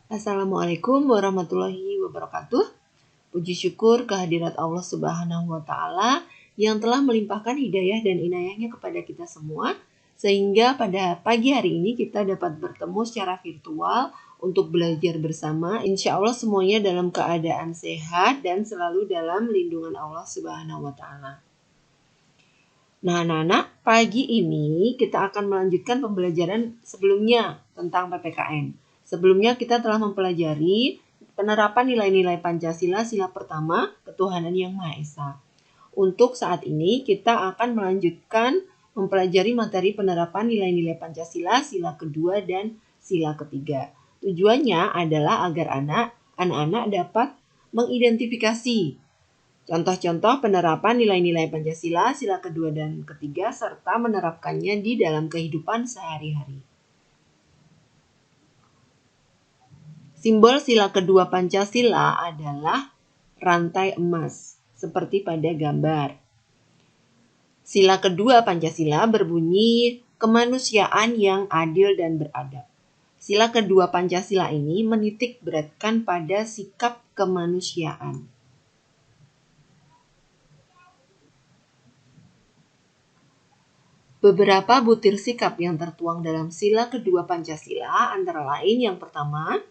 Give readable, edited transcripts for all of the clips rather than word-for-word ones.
Assalamualaikum warahmatullahi wabarakatuh. Puji syukur kehadirat Allah Subhanahu wa Ta'ala yang telah melimpahkan hidayah dan inayahnya kepada kita semua, sehingga pada pagi hari ini kita dapat bertemu secara virtual untuk belajar bersama. Insya Allah semuanya dalam keadaan sehat dan selalu dalam lindungan Allah Subhanahu wa Ta'ala. Nah, anak-anak, pagi ini kita akan melanjutkan pembelajaran sebelumnya tentang PPKN. Sebelumnya kita telah mempelajari penerapan nilai-nilai Pancasila sila pertama, ketuhanan yang Maha Esa. Untuk saat ini kita akan melanjutkan mempelajari materi penerapan nilai-nilai Pancasila sila kedua dan sila ketiga. Tujuannya adalah agar anak-anak dapat mengidentifikasi contoh-contoh penerapan nilai-nilai Pancasila sila kedua dan ketiga serta menerapkannya di dalam kehidupan sehari-hari. Simbol sila kedua Pancasila adalah rantai emas, seperti pada gambar. Sila kedua Pancasila berbunyi kemanusiaan yang adil dan beradab. Sila kedua Pancasila ini menitik beratkan pada sikap kemanusiaan. Beberapa butir sikap yang tertuang dalam sila kedua Pancasila antara lain yang pertama,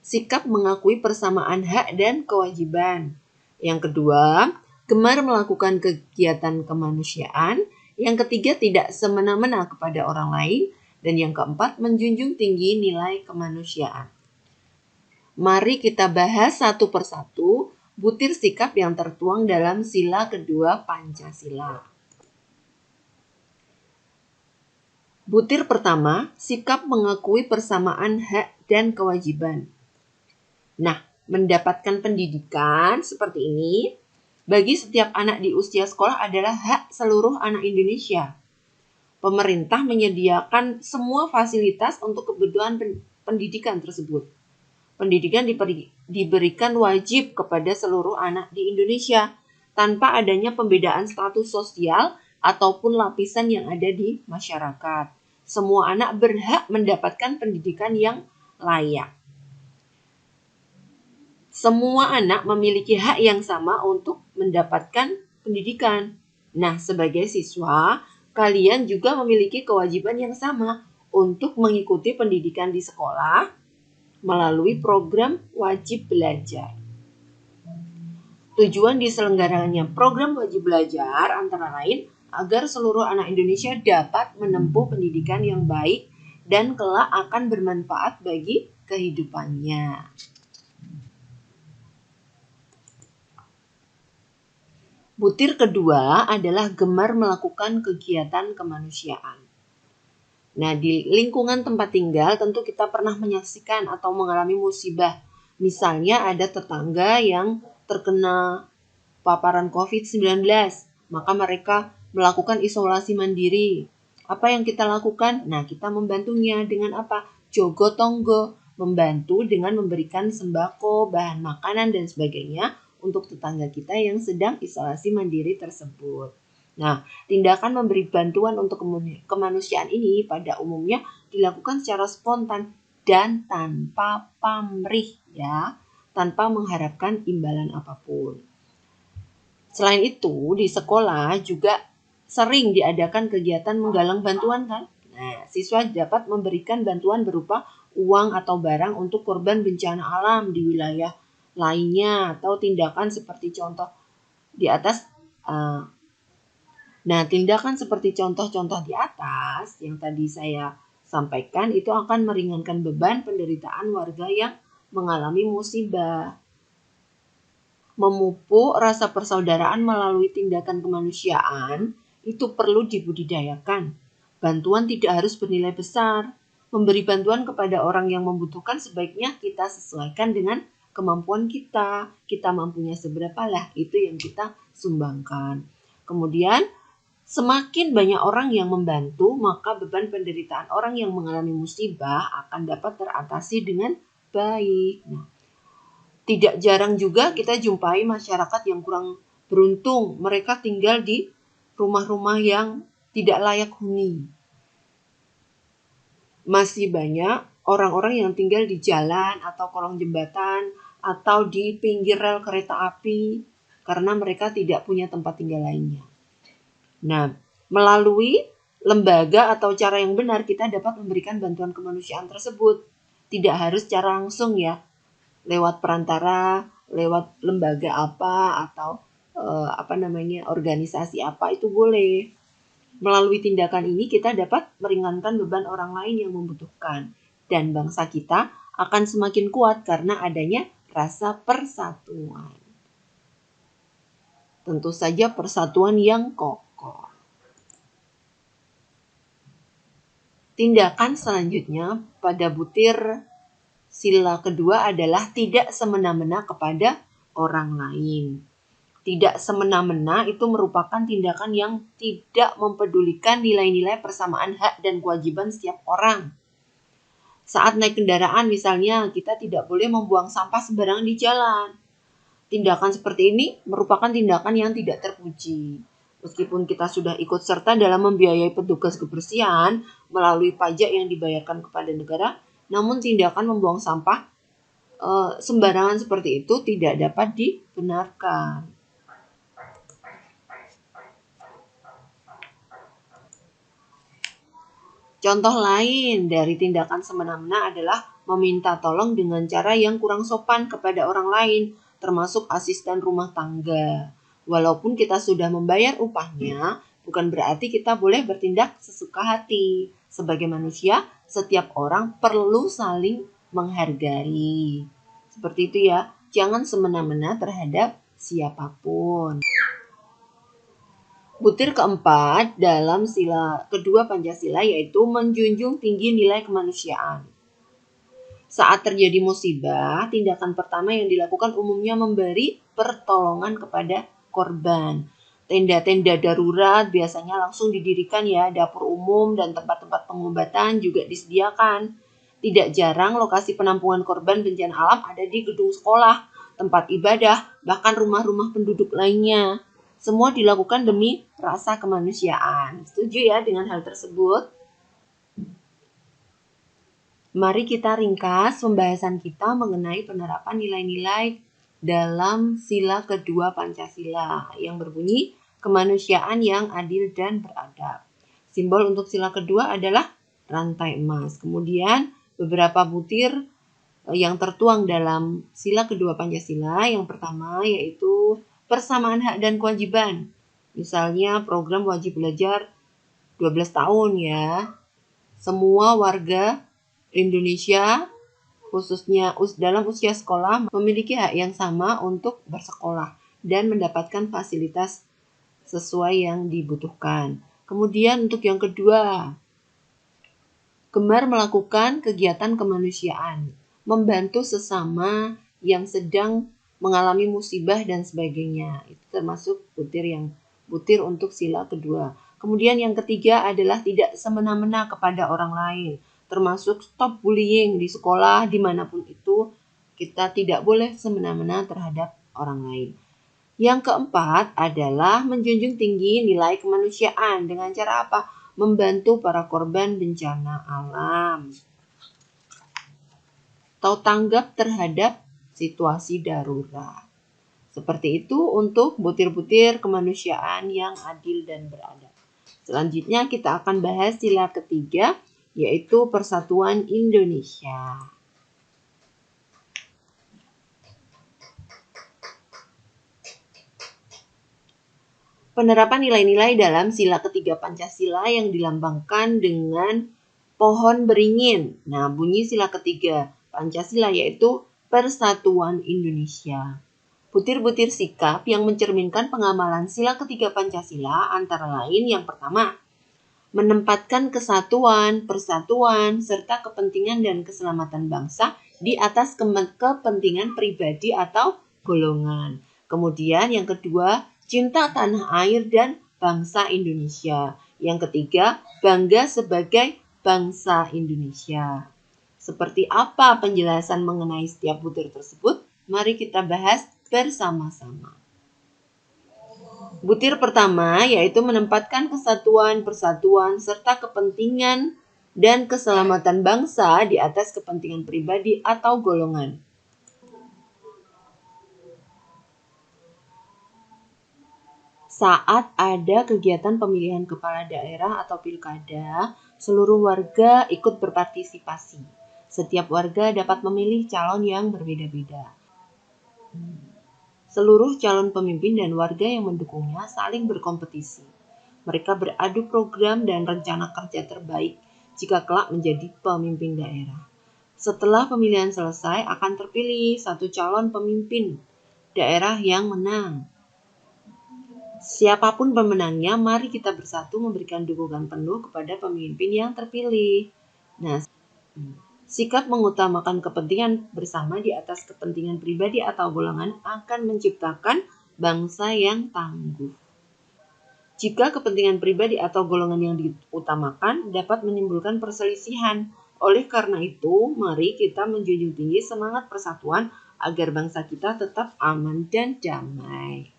sikap mengakui persamaan hak dan kewajiban. Yang kedua, gemar melakukan kegiatan kemanusiaan. Yang ketiga, tidak semena-mena kepada orang lain. Dan yang keempat, menjunjung tinggi nilai kemanusiaan. Mari kita bahas satu persatu butir sikap yang tertuang dalam sila kedua Pancasila. Butir pertama, sikap mengakui persamaan hak dan kewajiban. Nah, mendapatkan pendidikan seperti ini bagi setiap anak di usia sekolah adalah hak seluruh anak Indonesia. Pemerintah menyediakan semua fasilitas untuk kebutuhan pendidikan tersebut. Pendidikan diberikan wajib kepada seluruh anak di Indonesia tanpa adanya pembedaan status sosial ataupun lapisan yang ada di masyarakat. Semua anak berhak mendapatkan pendidikan yang layak. Semua anak memiliki hak yang sama untuk mendapatkan pendidikan. Nah, sebagai siswa, kalian juga memiliki kewajiban yang sama untuk mengikuti pendidikan di sekolah melalui program wajib belajar. Tujuan diselenggaranya program wajib belajar antara lain agar seluruh anak Indonesia dapat menempuh pendidikan yang baik dan kelak akan bermanfaat bagi kehidupannya. Butir kedua adalah gemar melakukan kegiatan kemanusiaan. Nah, di lingkungan tempat tinggal tentu kita pernah menyaksikan atau mengalami musibah. Misalnya ada tetangga yang terkena paparan COVID-19, maka mereka melakukan isolasi mandiri. Apa yang kita lakukan? Nah, kita membantunya dengan apa? Jogo-tonggo, membantu dengan memberikan sembako, bahan makanan, dan sebagainya untuk tetangga kita yang sedang isolasi mandiri tersebut. Nah, tindakan memberi bantuan untuk kemanusiaan ini pada umumnya dilakukan secara spontan dan tanpa pamrih, ya, tanpa mengharapkan imbalan apapun. Selain itu, di sekolah juga sering diadakan kegiatan menggalang bantuan, kan? Nah, siswa dapat memberikan bantuan berupa uang atau barang untuk korban bencana alam di wilayah lainnya atau tindakan seperti contoh di atas. Nah, tindakan seperti contoh-contoh di atas yang tadi saya sampaikan itu akan meringankan beban penderitaan warga yang mengalami musibah. Memupuk rasa persaudaraan melalui tindakan kemanusiaan itu perlu dibudidayakan. Bantuan tidak harus bernilai besar. Memberi bantuan kepada orang yang membutuhkan sebaiknya kita sesuaikan dengan kemampuan kita. Kita mampunya seberapa lah, itu yang kita sumbangkan. Kemudian, semakin banyak orang yang membantu, maka beban penderitaan orang yang mengalami musibah akan dapat teratasi dengan baik. Nah, tidak jarang juga kita jumpai masyarakat yang kurang beruntung. Mereka tinggal di rumah-rumah yang tidak layak huni. Masih banyak orang-orang yang tinggal di jalan atau kolong jembatan atau di pinggir rel kereta api karena mereka tidak punya tempat tinggal lainnya. Nah, melalui lembaga atau cara yang benar kita dapat memberikan bantuan kemanusiaan tersebut. Tidak harus secara langsung ya, lewat perantara, lewat lembaga apa atau organisasi apa itu boleh. Melalui tindakan ini kita dapat meringankan beban orang lain yang membutuhkan dan bangsa kita akan semakin kuat karena adanya rasa persatuan. Tentu saja persatuan yang kokoh. Tindakan selanjutnya pada butir sila kedua adalah tidak semena-mena kepada orang lain. Tidak semena-mena itu merupakan tindakan yang tidak mempedulikan nilai-nilai persamaan hak dan kewajiban setiap orang. Saat naik kendaraan misalnya, kita tidak boleh membuang sampah sembarangan di jalan. Tindakan seperti ini merupakan tindakan yang tidak terpuji. Meskipun kita sudah ikut serta dalam membiayai petugas kebersihan melalui pajak yang dibayarkan kepada negara, namun tindakan membuang sampah sembarangan seperti itu tidak dapat dibenarkan. Contoh lain dari tindakan semena-mena adalah meminta tolong dengan cara yang kurang sopan kepada orang lain, termasuk asisten rumah tangga. Walaupun kita sudah membayar upahnya, bukan berarti kita boleh bertindak sesuka hati. Sebagai manusia, setiap orang perlu saling menghargai. Seperti itu ya, jangan semena-mena terhadap siapapun. Butir keempat dalam sila kedua Pancasila yaitu menjunjung tinggi nilai kemanusiaan. Saat terjadi musibah, tindakan pertama yang dilakukan umumnya memberi pertolongan kepada korban. Tenda-tenda darurat biasanya langsung didirikan ya, dapur umum dan tempat-tempat pengobatan juga disediakan. Tidak jarang lokasi penampungan korban bencana alam ada di gedung sekolah, tempat ibadah, bahkan rumah-rumah penduduk lainnya. Semua dilakukan demi rasa kemanusiaan. Setuju ya dengan hal tersebut? Mari kita ringkas pembahasan kita mengenai penerapan nilai-nilai dalam sila kedua Pancasila yang berbunyi kemanusiaan yang adil dan beradab. Simbol untuk sila kedua adalah rantai emas. Kemudian beberapa butir yang tertuang dalam sila kedua Pancasila. Yang pertama yaitu persamaan hak dan kewajiban. Misalnya program wajib belajar 12 tahun ya. Semua warga Indonesia khususnya dalam usia sekolah memiliki hak yang sama untuk bersekolah dan mendapatkan fasilitas sesuai yang dibutuhkan. Kemudian untuk yang kedua, gemar melakukan kegiatan kemanusiaan, membantu sesama yang sedang mengalami musibah dan sebagainya. Itu termasuk butir untuk sila kedua. Kemudian yang ketiga adalah tidak semena-mena kepada orang lain, termasuk stop bullying di sekolah dimanapun itu, kita tidak boleh semena-mena terhadap orang lain. Yang keempat adalah menjunjung tinggi nilai kemanusiaan dengan cara apa? Membantu para korban bencana alam. Atau tanggap terhadap situasi darurat. Seperti itu untuk butir-butir kemanusiaan yang adil dan beradab. Selanjutnya kita akan bahas sila ketiga, yaitu Persatuan Indonesia. Penerapan nilai-nilai dalam sila ketiga Pancasila yang dilambangkan dengan pohon beringin. Nah, bunyi sila ketiga Pancasila yaitu Persatuan Indonesia. Butir-butir sikap yang mencerminkan pengamalan sila ketiga Pancasila antara lain yang pertama, menempatkan kesatuan, persatuan, serta kepentingan dan keselamatan bangsa di atas kepentingan pribadi atau golongan. Kemudian yang kedua, cinta tanah air dan bangsa Indonesia. Yang ketiga, bangga sebagai bangsa Indonesia. Seperti apa penjelasan mengenai setiap butir tersebut? Mari kita bahas bersama-sama. Butir pertama yaitu menempatkan kesatuan, persatuan, serta kepentingan dan keselamatan bangsa di atas kepentingan pribadi atau golongan. Saat ada kegiatan pemilihan kepala daerah atau pilkada, seluruh warga ikut berpartisipasi. Setiap warga dapat memilih calon yang berbeda-beda. Seluruh calon pemimpin dan warga yang mendukungnya saling berkompetisi. Mereka beradu program dan rencana kerja terbaik jika kelak menjadi pemimpin daerah. Setelah pemilihan selesai, akan terpilih satu calon pemimpin daerah yang menang. Siapapun pemenangnya, mari kita bersatu memberikan dukungan penuh kepada pemimpin yang terpilih. Nah, sikap mengutamakan kepentingan bersama di atas kepentingan pribadi atau golongan akan menciptakan bangsa yang tangguh. Jika kepentingan pribadi atau golongan yang diutamakan dapat menimbulkan perselisihan. Oleh karena itu, mari kita menjunjung tinggi semangat persatuan agar bangsa kita tetap aman dan damai.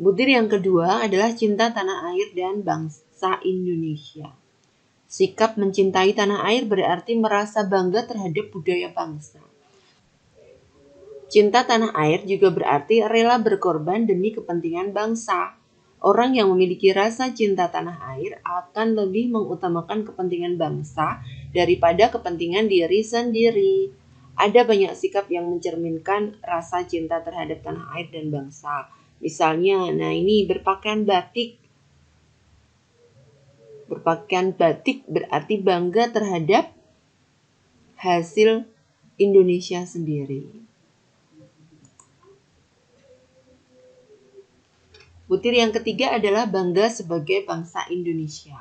Butir yang kedua adalah cinta tanah air dan bangsa Indonesia. Sikap mencintai tanah air berarti merasa bangga terhadap budaya bangsa. Cinta tanah air juga berarti rela berkorban demi kepentingan bangsa. Orang yang memiliki rasa cinta tanah air akan lebih mengutamakan kepentingan bangsa daripada kepentingan diri sendiri. Ada banyak sikap yang mencerminkan rasa cinta terhadap tanah air dan bangsa. Misalnya, ini berpakaian batik. Berpakaian batik berarti bangga terhadap hasil Indonesia sendiri. Butir yang ketiga adalah bangga sebagai bangsa Indonesia.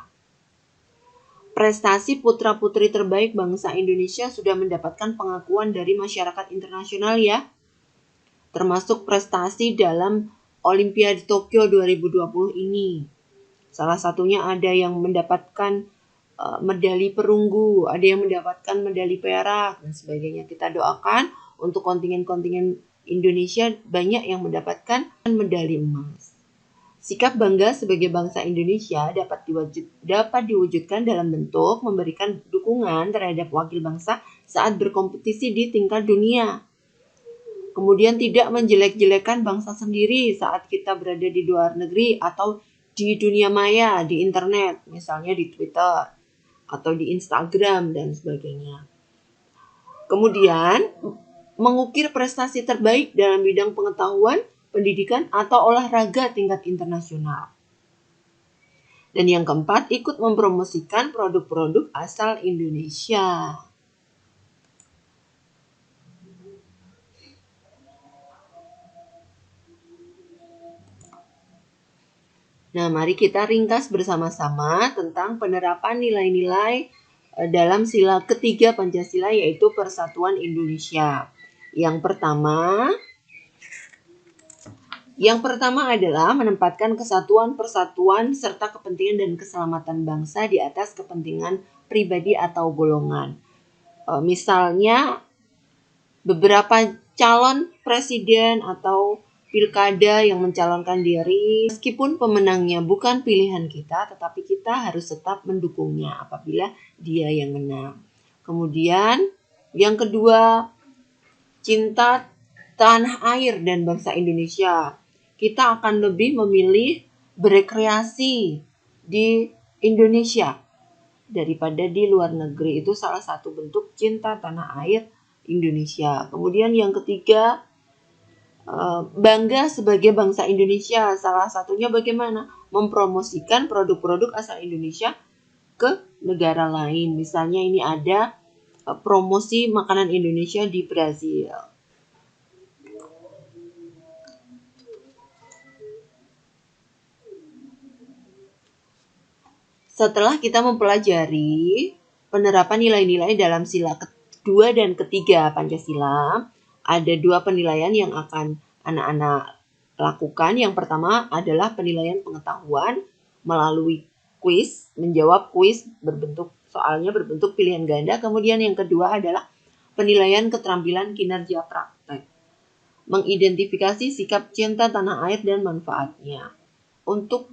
Prestasi putra-putri terbaik bangsa Indonesia sudah mendapatkan pengakuan dari masyarakat internasional ya. Termasuk prestasi dalam Olimpiade Tokyo 2020 ini. Salah satunya ada yang mendapatkan medali perunggu, ada yang mendapatkan medali perak, dan sebagainya. Kita doakan untuk kontingen-kontingen Indonesia banyak yang mendapatkan medali emas. Sikap bangga sebagai bangsa Indonesia dapat diwujudkan dalam bentuk memberikan dukungan terhadap wakil bangsa saat berkompetisi di tingkat dunia. Kemudian tidak menjelek-jelekan bangsa sendiri saat kita berada di luar negeri atau di dunia maya, di internet, misalnya di Twitter atau di Instagram dan sebagainya. Kemudian mengukir prestasi terbaik dalam bidang pengetahuan, pendidikan atau olahraga tingkat internasional. Dan yang keempat, ikut mempromosikan produk-produk asal Indonesia. Nah, mari kita ringkas bersama-sama tentang penerapan nilai-nilai dalam sila ketiga Pancasila, yaitu Persatuan Indonesia. Yang pertama adalah menempatkan kesatuan, persatuan, serta kepentingan dan keselamatan bangsa di atas kepentingan pribadi atau golongan. Misalnya, beberapa calon presiden atau pilkada yang mencalonkan diri, meskipun pemenangnya bukan pilihan kita, tetapi kita harus tetap mendukungnya apabila dia yang menang. Kemudian yang kedua, cinta tanah air dan bangsa Indonesia. Kita akan lebih memilih berekreasi di Indonesia daripada di luar negeri. Itu salah satu bentuk cinta tanah air Indonesia. Kemudian yang ketiga, bangga sebagai bangsa Indonesia. Salah satunya bagaimana? Mempromosikan produk-produk asal Indonesia ke negara lain. Misalnya ini ada promosi makanan Indonesia di Brazil. Setelah kita mempelajari penerapan nilai-nilai dalam sila kedua dan ketiga Pancasila, ada dua penilaian yang akan anak-anak lakukan. Yang pertama adalah penilaian pengetahuan melalui kuis, menjawab kuis soalnya berbentuk pilihan ganda. Kemudian yang kedua adalah penilaian keterampilan kinerja praktek mengidentifikasi sikap cinta tanah air dan manfaatnya. Untuk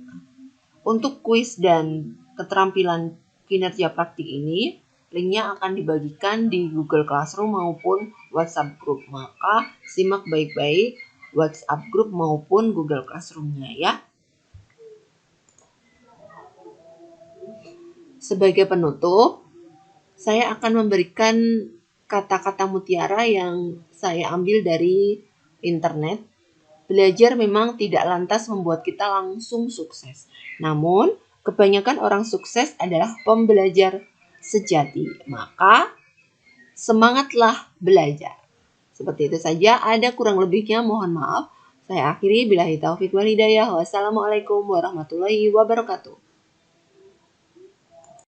kuis dan keterampilan kinerja praktik ini, linknya akan dibagikan di Google Classroom maupun WhatsApp Group. Maka simak baik-baik WhatsApp Group maupun Google Classroom-nya ya. Sebagai penutup, saya akan memberikan kata-kata mutiara yang saya ambil dari internet. Belajar memang tidak lantas membuat kita langsung sukses. Namun, kebanyakan orang sukses adalah pembelajar sejati. Maka, semangatlah belajar. Seperti itu saja, ada kurang lebihnya mohon maaf. Saya akhiri, billahi taufiq wal hidayah. Wassalamualaikum warahmatullahi wabarakatuh.